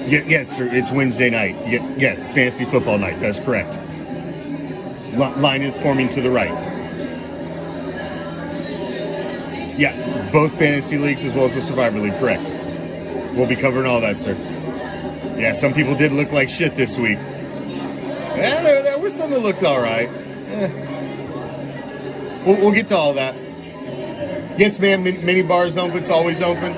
Yes, sir. It's Wednesday night. Yes, fantasy football night. That's correct. Line is forming to the right. Yeah, both fantasy leagues as well as the Survivor League. Correct. We'll be covering all that, sir. Yeah, some people did look like shit this week. Yeah, there was some that looked all right. We'll get to all that. Yes, ma'am. Mini bars open. It's always open.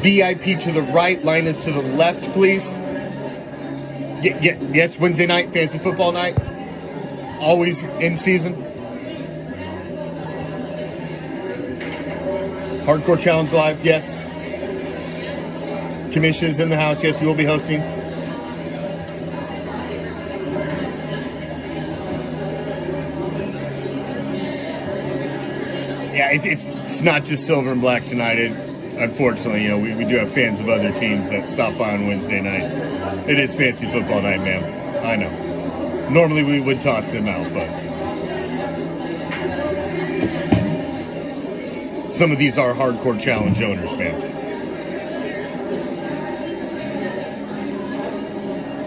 VIP to the right. Line is to the left, please. Yes, Wednesday night, fantasy football night. Always in season. Hardcore Challenge Live, yes. Commish is in the house, yes, he will be hosting. Yeah, it's not just silver and black tonight. Unfortunately, we do have fans of other teams that stop by on Wednesday nights. It is fantasy football night, ma'am. I know. Normally we would toss them out, but some of these are hardcore challenge owners, ma'am.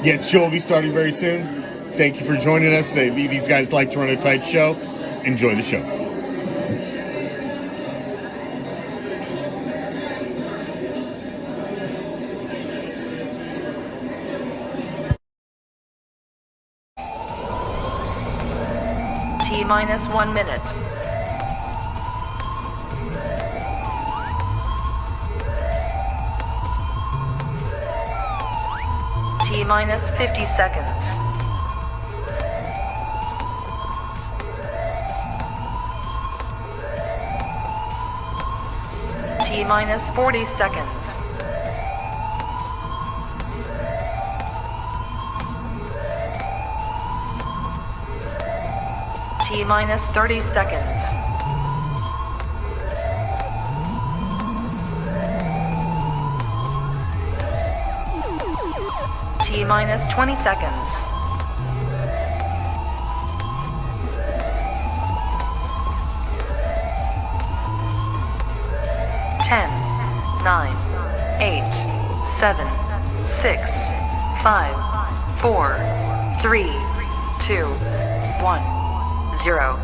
Yes, show will be starting very soon. Thank you for joining us. These guys like to run a tight show. Enjoy the show. T-minus 1 minute. T-minus 50 seconds. T-minus 40 seconds. T-minus 30 seconds. T-minus 20 seconds. Ten, 9, 8, 7, 6, 5, 4, 3, 2, 1. 0.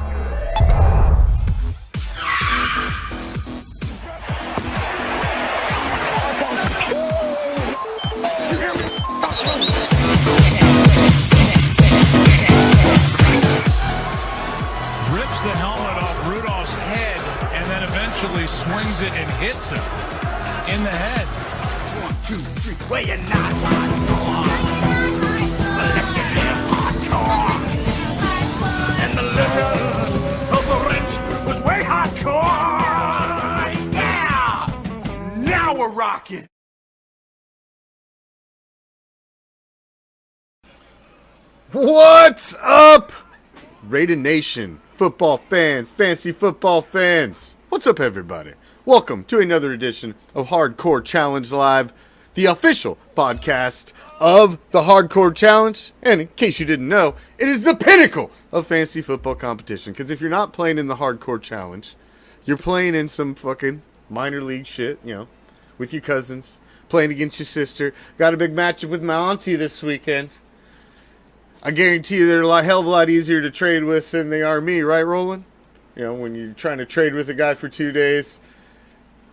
Rips the helmet off Rudolph's head and then eventually swings it and hits him in the head. 1, 2, 3, where you not hardcore? Let you live hardcore. And the letter of the rich was way hardcore. Yeah! Now we're rocking. What's up, Raider Nation, football fans, fantasy football fans? What's up, everybody? Welcome to another edition of Hardcore Challenge Live, the official podcast of the Hardcore Challenge. And in case you didn't know, it is the pinnacle of fantasy football competition. Because if you're not playing in the Hardcore Challenge, you're playing in some fucking minor league shit, with your cousins, playing against your sister. Got a big matchup with my auntie this weekend. I guarantee you they're a hell of a lot easier to trade with than they are me, right, Roland? When you're trying to trade with a guy for 2 days,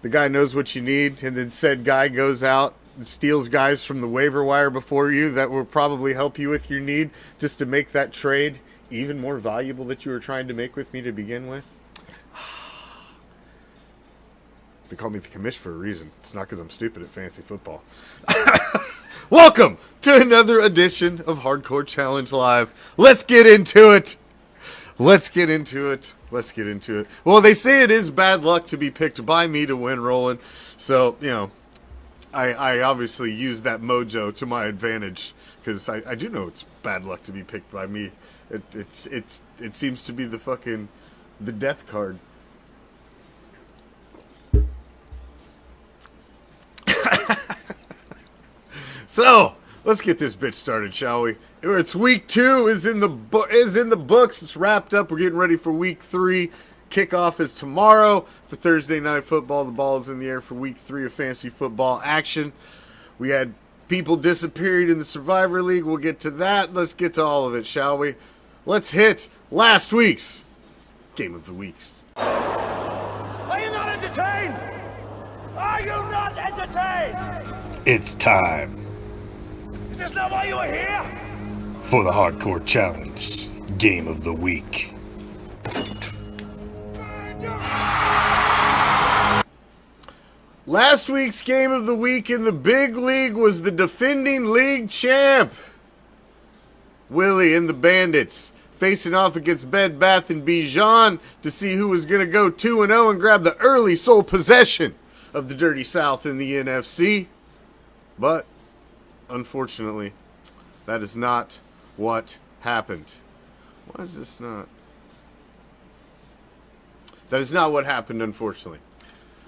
the guy knows what you need, and then said guy goes out and steals guys from the waiver wire before you that will probably help you with your need just to make that trade even more valuable that you were trying to make with me to begin with. They call me the Commish for a reason. It's not because I'm stupid at fantasy football. Welcome to another edition of Hardcore Challenge Live. Let's get into it. Let's get into it. Well, they say it is bad luck to be picked by me to win, Roland. So, I obviously use that mojo to my advantage because I do know it's bad luck to be picked by me. It seems to be the death card. So, Let's get this bitch started, shall we? It's week 2 is in the books. It's wrapped up. We're getting ready for week 3. Kickoff is tomorrow for Thursday Night Football. The ball is in the air for week 3 of fantasy football action. We had people disappeared in the Survivor League. We'll get to that. Let's get to all of it, shall we? Let's hit last week's Game of the Weeks. Are you not entertained? Are you not entertained? It's time Is this not why you are here? for the Hardcore Challenge Game of the Week. Last week's Game of the Week in the big league was the defending league champ, Willie and the Bandits, facing off against Bed Bath & Beyond to see who was going to go 2-0 and grab the early sole possession of the Dirty South in the NFC. But, unfortunately, that is not what happened. Why is this not? That is not what happened, unfortunately.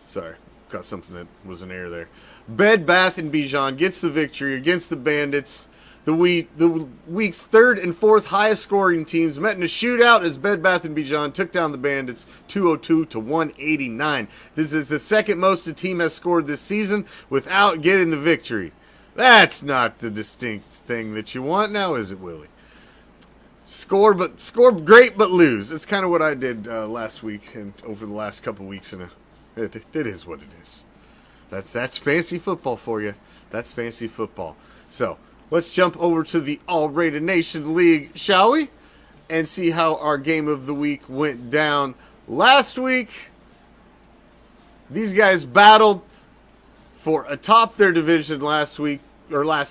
Sorry, got something that was in error there. Bed Bath & Beyond gets the victory against the Bandits. The week's third and fourth highest scoring teams met in a shootout as Bed Bath & Beyond took down the Bandits 202 to 189. This is the second most a team has scored this season without getting the victory. That's not the distinct thing that you want now, is it, Willie? Score great but lose. It's kind of what I did last week and over the last couple weeks. It is what it is. That's fantasy football for you. That's fantasy football. So let's jump over to the All-Rated Nation League, shall we? And see how our Game of the Week went down last week. These guys battled for atop their division last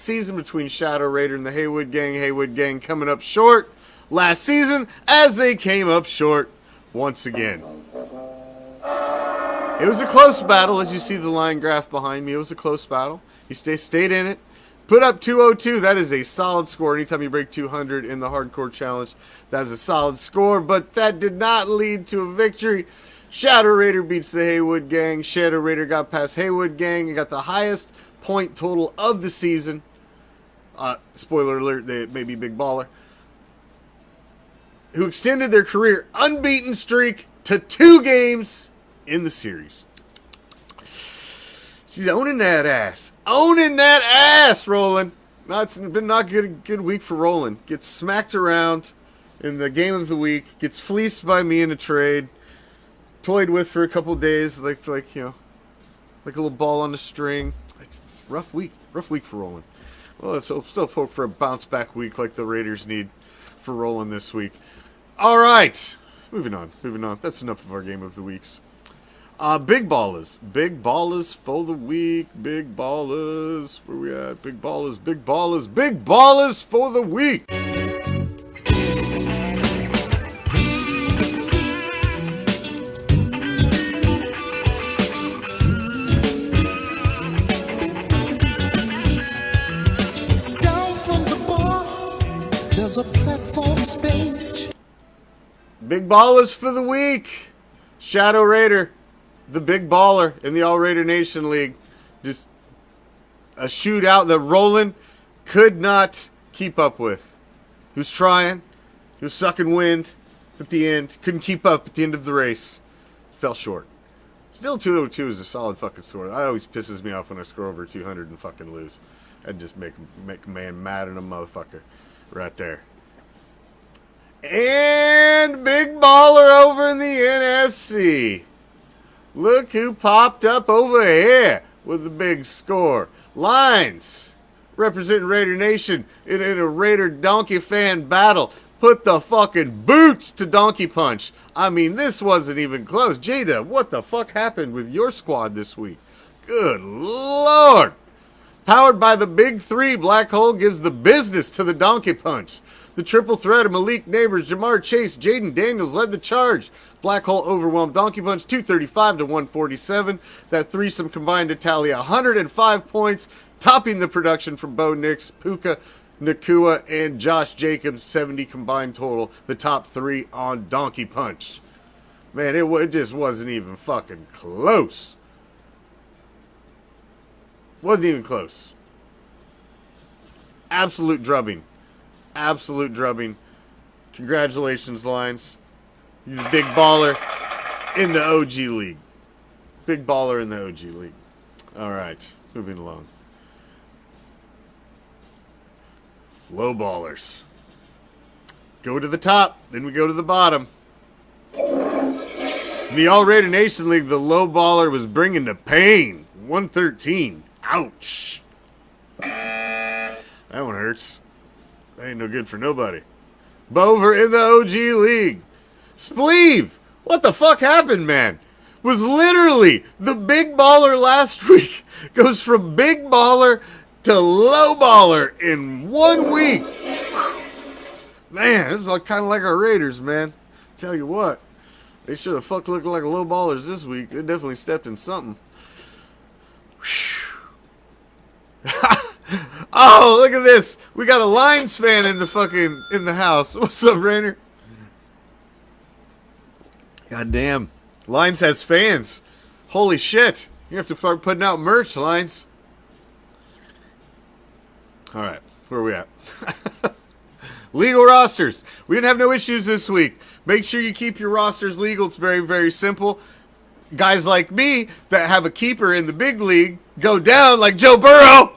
season between Shadow Raider and the Haywood Gang. Haywood Gang coming up short last season as they came up short once again. It was a close battle, as you see the line graph behind me. It was a close battle. He stayed in it. Put up 202. That is a solid score. Anytime you break 200 in the Hardcore Challenge, that is a solid score. But that did not lead to a victory. Shadow Raider beats the Haywood Gang. Shadow Raider got past Haywood Gang and got the highest point total of the season. Spoiler alert, they may be Big Baller. Who extended their career unbeaten streak to 2 games in the series. She's owning that ass. Owning that ass, Roland. It's been not a good week for Roland. Gets smacked around in the Game of the Week. Gets fleeced by me in a trade. Toyed with for a couple days, like a little ball on a string. It's a rough week for Roland. Well, let's hope for a bounce back week like the Raiders need for Roland this week. All right, moving on. That's enough of our Game of the Weeks. Big ballers for the week. Big ballers, where we at? Big ballers for the week. Down from the bar, there's a platform stage. Big ballers for the week. Shadow Raider, the big baller in the All-Raider Nation League. Just a shootout that Roland could not keep up with. He was trying. He was sucking wind at the end. Couldn't keep up at the end of the race. Fell short. Still 202 is a solid fucking score. That always pisses me off when I score over 200 and fucking lose. I'd just make a man mad at a motherfucker right there. And big baller over in the NFC. Look who popped up over here with the big score. Lines, representing Raider Nation in a Raider Donkey fan battle. Put the fucking boots to Donkey Punch. I mean, this wasn't even close. Jada, what the fuck happened with your squad this week? Good Lord. Powered by the Big 3, Black Hole gives the business to the Donkey Punch. The triple threat of Malik Neighbors, Jamar Chase, Jaden Daniels led the charge. Black Hole overwhelmed Donkey Punch 235 to 147. That threesome combined to tally 105 points, topping the production from Bo Nix, Puka Nakua, and Josh Jacobs, 70 combined total. The top 3 on Donkey Punch. Man, it just wasn't even fucking close. Wasn't even close. Absolute drubbing. Absolute drubbing. Congratulations, Lions. You're the big baller in the OG League. Big baller in the OG League. All right, moving along. Low ballers. Go to the top, then we go to the bottom. In the All Raider Nation League, the low baller was bringing the pain. 113. Ouch. That one hurts. That ain't no good for nobody. Bover in the OG League. Spleeve. What the fuck happened, man? Was literally the big baller last week. Goes from big baller to low baller in 1 week. Man, this is kind of like our Raiders, man. Tell you what. They sure the fuck look like low ballers this week. They definitely stepped in something. Oh, look at this. We got a Lions fan in the house. What's up, Rainer? God damn. Lions has fans. Holy shit. You have to start putting out merch, Lions. All right. Where are we at? Legal rosters. We didn't have no issues this week. Make sure you keep your rosters legal. It's very, very simple. Guys like me that have a keeper in the big league go down like Joe Burrow.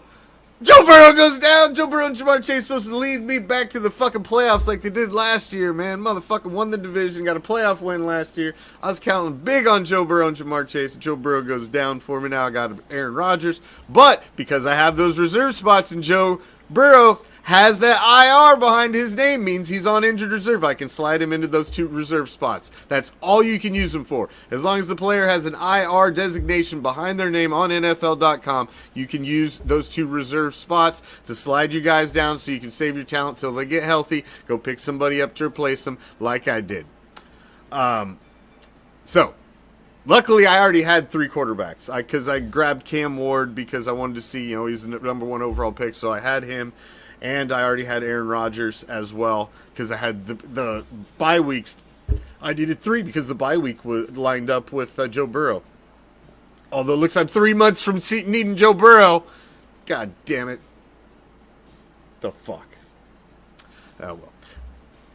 Joe Burrow goes down. Joe Burrow and Jamar Chase supposed to lead me back to the fucking playoffs like they did last year, man. Motherfucker won the division, got a playoff win last year. I was counting big on Joe Burrow and Jamar Chase. Joe Burrow goes down for me. Now I got Aaron Rodgers. But because I have those reserve spots and Joe Burrow has that IR behind his name, means he's on injured reserve. I can slide him into those 2 reserve spots. That's all you can use him for. As long as the player has an IR designation behind their name on NFL.com, you can use those 2 reserve spots to slide you guys down so you can save your talent till they get healthy. Go pick somebody up to replace them like I did. So, luckily I already had 3 quarterbacks because I grabbed Cam Ward because I wanted to see, he's the number 1 overall pick, so I had him. And I already had Aaron Rodgers as well because I had the bye weeks. I needed 3 because the bye week was lined up with Joe Burrow. Although it looks like 3 months from needing Joe Burrow. God damn it. The fuck. Oh, well.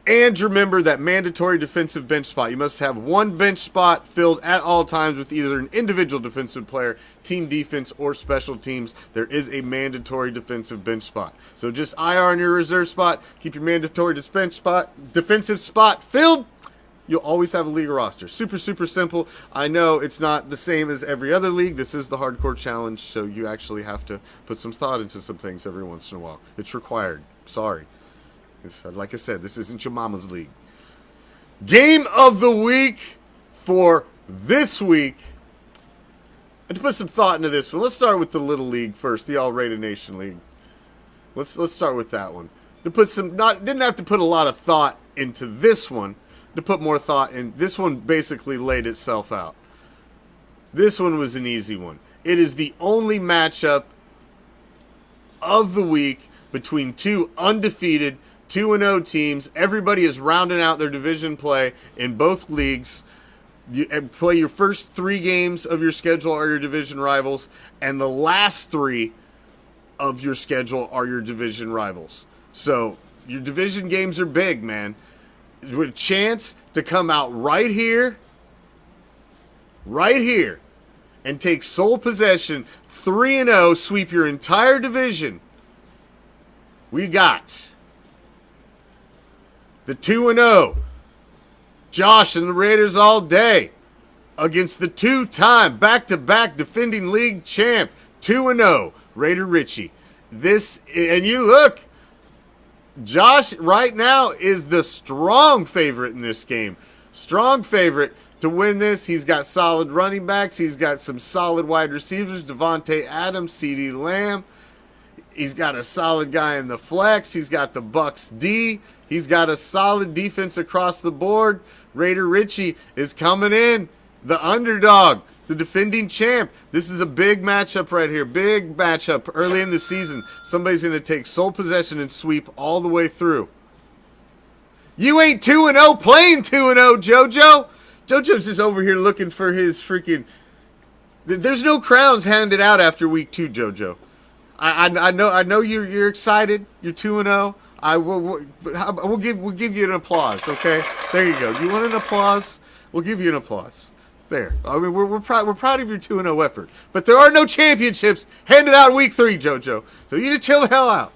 And remember that mandatory defensive bench spot. You must have 1 bench spot filled at all times with either an individual defensive player, team defense, or special teams. There is a mandatory defensive bench spot. So just IR on your reserve spot. Keep your mandatory defensive spot filled. You'll always have a league roster. Super, super simple. I know it's not the same as every other league. This is the hardcore challenge, so you actually have to put some thought into some things every once in a while. It's required. Sorry. Like I said, this isn't your mama's league. Game of the week for this week. And to put some thought into this one, let's start with the little league first, the All Raider Nation League. Let's start with that one. To put didn't have to put a lot of thought into this one. To put more thought in, this one basically laid itself out. This one was an easy one. It is the only matchup of the week between 2 undefeated 2-0 teams. Everybody is rounding out their division play in both leagues. You play your first 3 games of your schedule are your division rivals, and the last 3 of your schedule are your division rivals. So your division games are big, man. With a chance to come out right here, and take sole possession, 3-0, sweep your entire division. We got the 2-0, Josh and the Raiders all day, against the 2-time back-to-back defending league champ, 2-0, Raider Richie. And you look, Josh right now is the strong favorite in this game. Strong favorite to win this. He's got solid running backs. He's got some solid wide receivers, Devontae Adams, CeeDee Lamb. He's got a solid guy in the flex. He's got the Bucks D. He's got a solid defense across the board. Raider Richie is coming in, the underdog, the defending champ. This is a big matchup right here. Big matchup early in the season. Somebody's going to take sole possession and sweep all the way through. You ain't 2-0 playing 2-0, JoJo. JoJo's just over here looking for his freaking... There's no crowns handed out after week 2, JoJo. I know you're excited. You're 2-0. We'll give you an applause. Okay, there you go. You want an applause? We'll give you an applause. There. I mean, we're proud of your 2-0 effort. But there are no championships handed out week 3, JoJo. So you need to chill the hell out.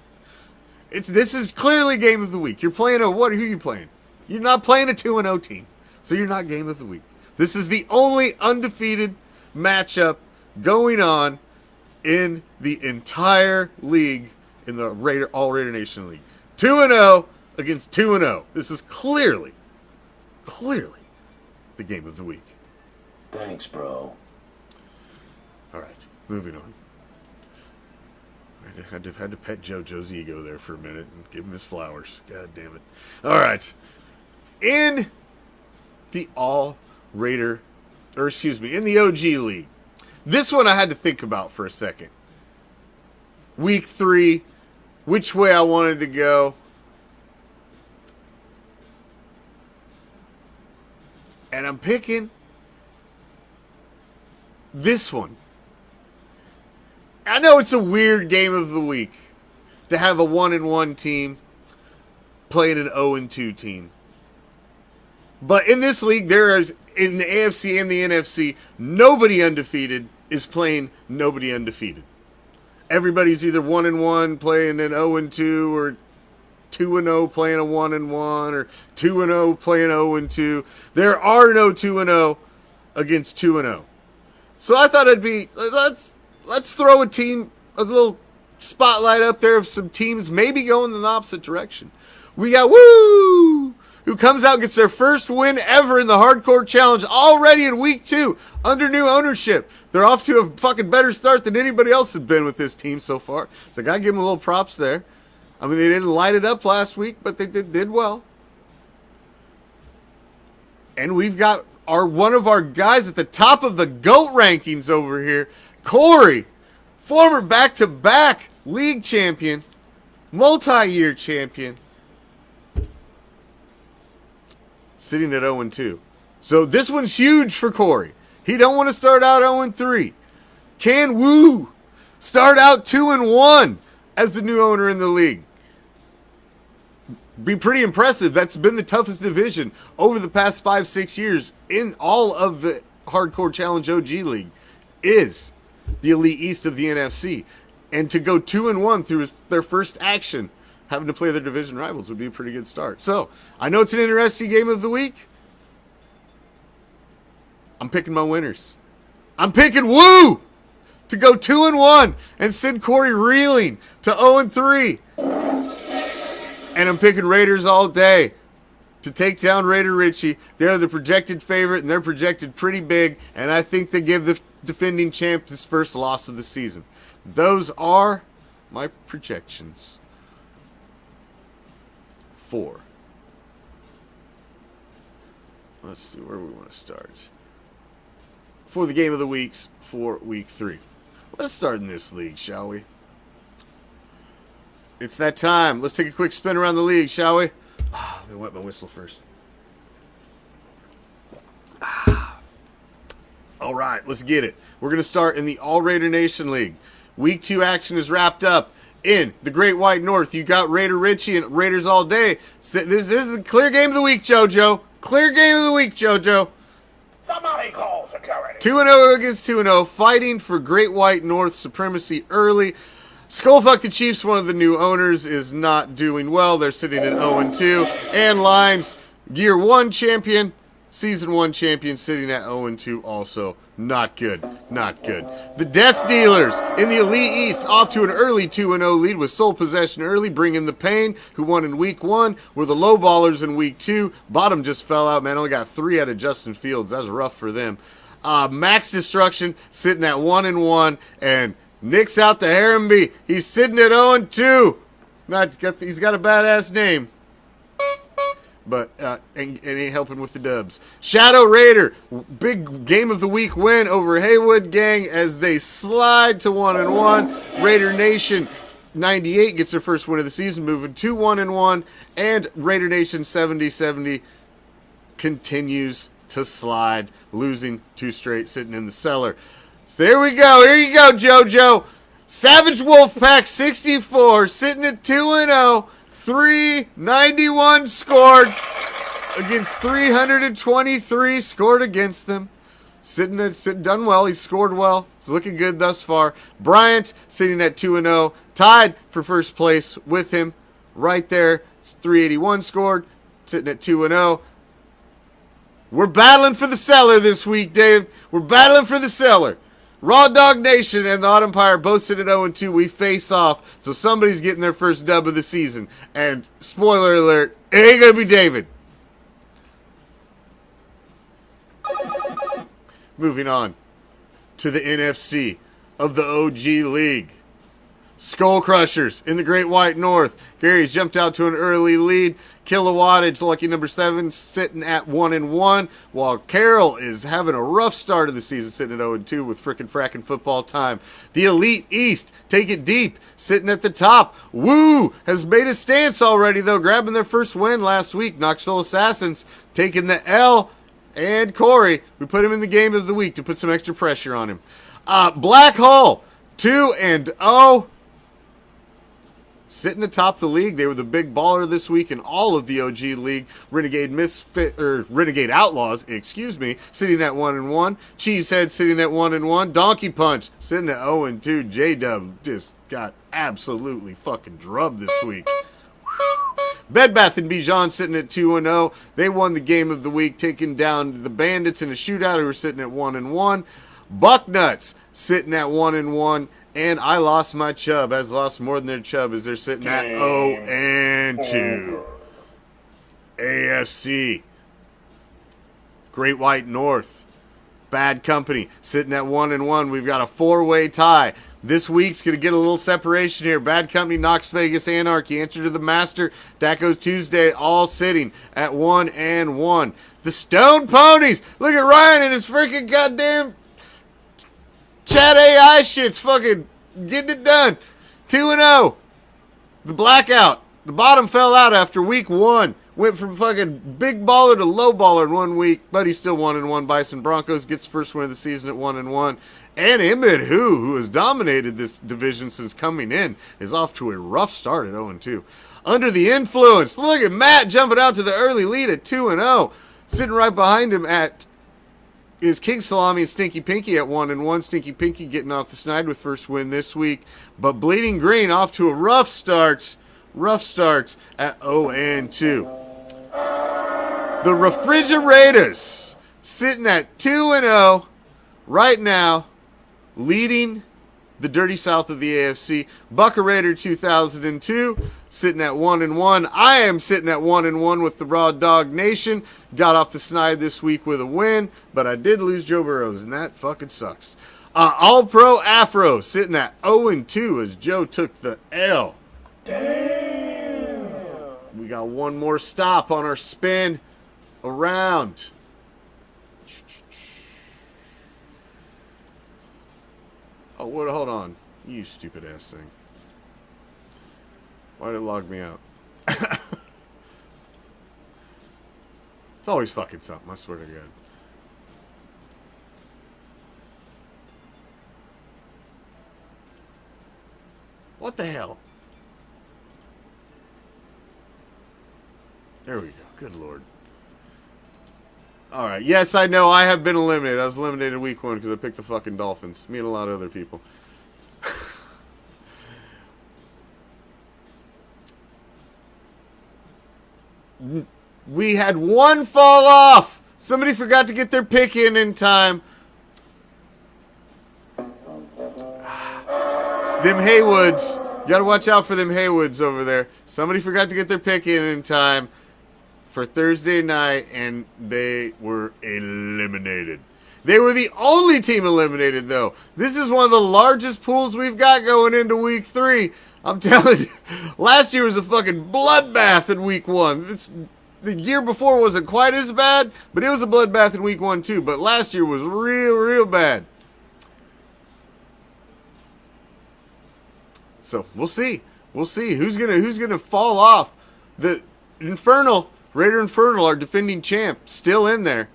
This is clearly game of the week. You're playing who are you playing? You're not playing a 2-0 team. So you're not game of the week. This is the only undefeated matchup going on in the entire league, in the All Raider Nation League. 2-0 against 2-0. This is clearly the game of the week. Thanks, bro. All right, moving on. I had to pet JoJo's ego there for a minute and give him his flowers. God damn it. All right. In the in the OG League. This one I had to think about for a second. Week 3, which way I wanted to go. And I'm picking this one. I know it's a weird game of the week to have a 1-1 team playing an 0-2 team. But in this league, there is, in the AFC and the NFC, nobody undefeated is playing nobody undefeated. Everybody's either 1-1 playing an 0-2, or 2-0 playing a 1-1, or 2-0 playing 0-2. There are no 2-0 against 2-0. So I thought it'd be, let's throw a little spotlight up there of some teams maybe going in the opposite direction. We got Woo, who comes out and gets their first win ever in the Hardcore Challenge already in week 2 under new ownership. They're off to a fucking better start than anybody else has been with this team so far. So I got to give them a little props there. I mean, they didn't light it up last week, but they did well. And we've got one of our guys at the top of the GOAT rankings over here, Corey, former back-to-back league champion, multi-year champion, sitting at 0-2. So this one's huge for Corey. He don't want to start out 0-3. Can Woo start out 2-1 as the new owner in the league? Be pretty impressive. That's been the toughest division over the past 5-6 years in all of the Hardcore Challenge OG League, is the Elite East of the NFC. And to go 2-1 through their first action, having to play their division rivals, would be a pretty good start. So, I know it's an interesting game of the week. I'm picking my winners. I'm picking Woo to go 2-1 and send Corey reeling to 0-3. And I'm picking Raiders all day to take down Raider Richie. They're the projected favorite, and they're projected pretty big. And I think they give the defending champ his first loss of the season. Those are my projections for. Let's see where we want to start. For the game of the weeks for week 3. Let's start in this league, shall we? It's that time. Let's take a quick spin around the league, shall we? Let me wet my whistle first. All right, let's get it. We're going to start in the All Raider Nation League. Week 2 action is wrapped up in the Great White North. You got Raider Richie and Raiders all day. This is a clear game of the week, JoJo. Clear game of the week, JoJo. Somebody call security. 2-0 against 2-0, fighting for Great White North supremacy early. Skullfuck the Chiefs, one of the new owners, is not doing well. They're sitting at 0-2. And Lions, Year 1 champion, Season 1 champion, sitting at 0-2 also. Not good. Not good. The Death Dealers in the Elite East, off to an early 2-0 lead with sole possession early, bringing the pain, who won in Week 1, were the low ballers in Week 2. Bottom just fell out, man. Only got 3 out of Justin Fields. That was rough for them. Max Destruction sitting at 1-1, and Nick's out the Harambee. He's sitting at 0-2. He's got a badass name, but and ain't helping with the dubs. Shadow Raider, big game of the week win over Haywood Gang as they slide to 1-1. Raider Nation 98 gets their first win of the season, moving to 1-1, and Raider Nation 70-70 continues to slide, losing 2 straight, sitting in the cellar. So there we go. Here you go, JoJo. Savage Wolfpack 64 sitting at 2-0. 391 scored against 323 scored against them. Done well. He's scored well. He's looking good thus far. Bryant sitting at 2-0, tied for first place with him right there. It's 381 scored, sitting at 2-0. We're battling for the cellar this week, Dave. We're battling for the cellar. Raw Dog Nation and the Autumn Empire both sit at 0-2. We face off, so somebody's getting their first dub of the season. And spoiler alert, it ain't gonna be David. Moving on to the NFC of the OG League. Skull Crushers in the Great White North. Gary's jumped out to an early lead. Kilowattage, lucky number 7, sitting at 1-1, while Carroll is having a rough start of the season, sitting at 0-2 with frickin' frackin' football time. The Elite East, take it deep, sitting at the top. Woo has made a stance already, though, grabbing their first win last week. Knoxville Assassins taking the L. And Corey, we put him in the game of the week to put some extra pressure on him. Black Hole, 2-0. Sitting atop the league. They were the big baller this week in all of the OG League. Renegade Outlaws, sitting at 1-1. Cheesehead sitting at 1-1. Donkey Punch sitting at 0-2. J-Dub just got absolutely fucking drubbed this week. Bed Bath & Bijan sitting at 2-0. They won the game of the week, taking down the Bandits in a shootout who were sitting at 1-1. Bucknuts sitting at 1-1. And I Lost My Chub has lost more than their chub as they're sitting at 0-2. AFC. Great White North. Bad Company sitting at 1-1. We've got a 4-way tie. This week's going to get a little separation here. Bad Company, Knox Vegas Anarchy, Answer to the Master, Daco's Tuesday, all sitting at 1-1. The Stone Ponies. Look at Ryan and his freaking goddamn chat AI shit's fucking getting it done. 2-0. The Blackout. The bottom fell out after week 1. Went from fucking big baller to low baller in 1 week, but he's still 1-1. Bison Broncos gets first win of the season at 1-1. And Emmett who has dominated this division since coming in, is off to a rough start at 0-2. Under the Influence. Look at Matt jumping out to the early lead at 2-0. Sitting right behind him is King Salami and Stinky Pinky at 1-1. Stinky Pinky getting off the snide with first win this week. But Bleeding Green off to a rough start at 0-2. The Refrigerators sitting at 2-0 right now, leading the Dirty South of the AFC. Buckerator 2002 sitting at 1-1. I am sitting at 1-1 with the Raw Dog Nation. Got off the snide this week with a win, but I did lose Joe Burrows, and that fucking sucks. All Pro Afro sitting at 0-2 as Joe took the L. Damn. We got one more stop on our spin around. Oh, what? Hold on. You stupid ass thing. Why did it log me out? It's always fucking something, I swear to God. What the hell? There we go. Good Lord. All right. Yes, I know. I have been eliminated. I was eliminated week 1 because I picked the fucking Dolphins. Me and a lot of other people. We had one fall off. Somebody forgot to get their pick in time. It's them Haywoods. You got to watch out for them Haywoods over there. Somebody forgot to get their pick in time for Thursday night, and they were eliminated. They were the only team eliminated, though. This is one of the largest pools we've got going into week 3. I'm telling you, last year was a fucking bloodbath in week 1. The year before wasn't quite as bad, but it was a bloodbath in week 1 too. But last year was real bad. So we'll see. We'll see who's gonna fall off. The Raider Infernal, our defending champ, still in there.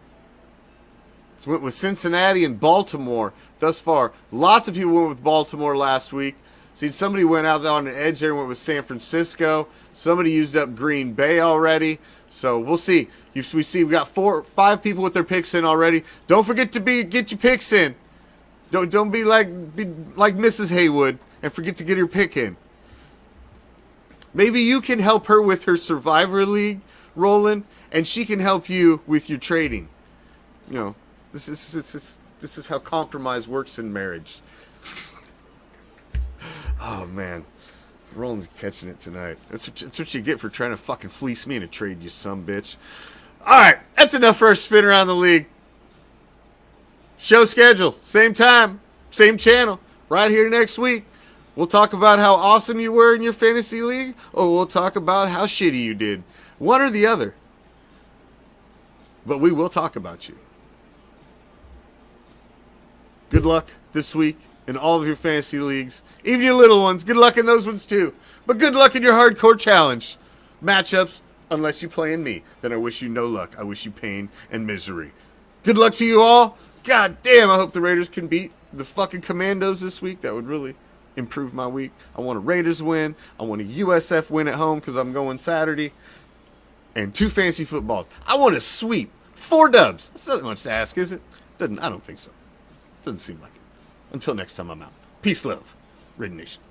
It's went with Cincinnati and Baltimore thus far. Lots of people went with Baltimore last week. See, somebody went out on the edge there and went with San Francisco. Somebody used up Green Bay already. So we'll see. We see we got 5 people with their picks in already. Don't forget to get your picks in. Don't be like Mrs. Haywood and forget to get your pick in. Maybe you can help her with her Survivor League, Roland, and she can help you with your trading. You know, this is how compromise works in marriage. Oh man, Roland's catching it tonight. That's what you get for trying to fucking fleece me in a trade, you sumbitch. All right, that's enough for our spin around the league. Show schedule, same time, same channel, right here next week. We'll talk about how awesome you were in your fantasy league, or we'll talk about how shitty you did. One or the other. But we will talk about you. Good luck this week in all of your fantasy leagues. Even your little ones. Good luck in those ones too. But good luck in your hardcore challenge matchups, unless you play in me. Then I wish you no luck. I wish you pain and misery. Good luck to you all. God damn, I hope the Raiders can beat the fucking Commandos this week. That would really improve my week. I want a Raiders win. I want a USF win at home because I'm going Saturday. And 2 fantasy footballs. I want a sweep. 4 dubs. That's not much to ask, is it? I don't think so. Doesn't seem like it. Until next time I'm out. Peace, love. Raider Nation.